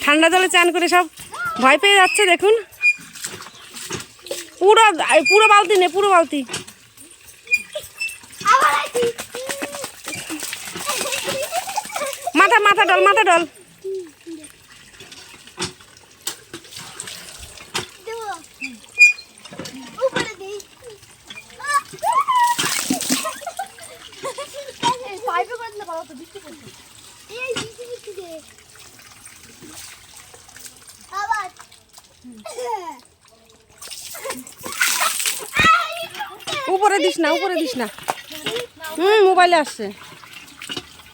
ঠান্ডা জলে চান করে সব ভয় পেয়ে যাচ্ছে দেখুন। পুরো পুরো বালতি নে, পুরো বালতি। মাথা মাথা ডল, মাথা ডল। উপরে দিস না, উপরে দিস না। মোবাইলে আসছে।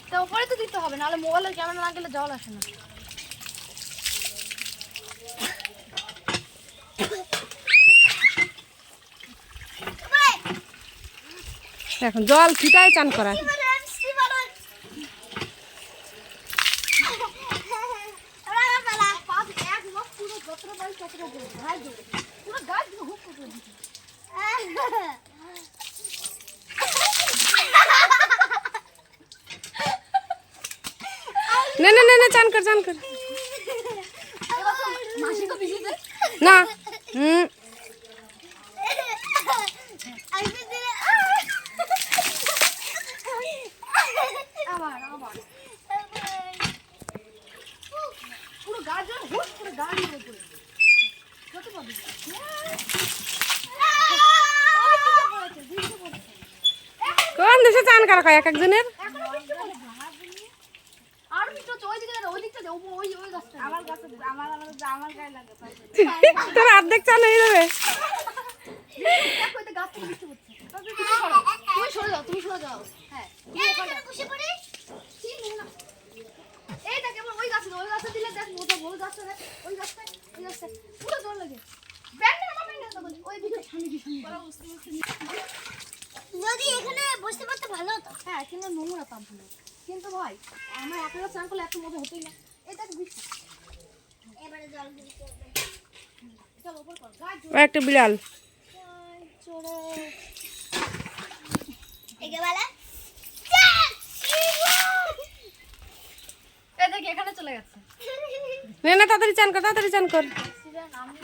তো উপরে তো দিতে হবে, নাহলে মোবাইলের ক্যামেরা না গেলে জল আসে না। এখন জল ছিটায় চান করা। না না না না, চান কর, চান কর না। কোন দেশে চান করা কয় এক একজনের? তোর অর্ধেক চান হয়ে যাবে। যদি এখানে বসতে পারতে ভালো হতো। হ্যাঁ, এখানে নোংরা পাম্প না, কিন্তু ভাই আমার আপনারা চান করলে এত মজা হতোই না। এটা বৃষ্টি, এবারে জল দিতে হবে। চল উপর কর, গাছ ও একটা বিড়াল। চড়ে একেবারে এই দেখি এখানে চলে গেছে। না না, তাড়াতাড়ি চান কর, তাড়াতাড়ি চান কর। আমি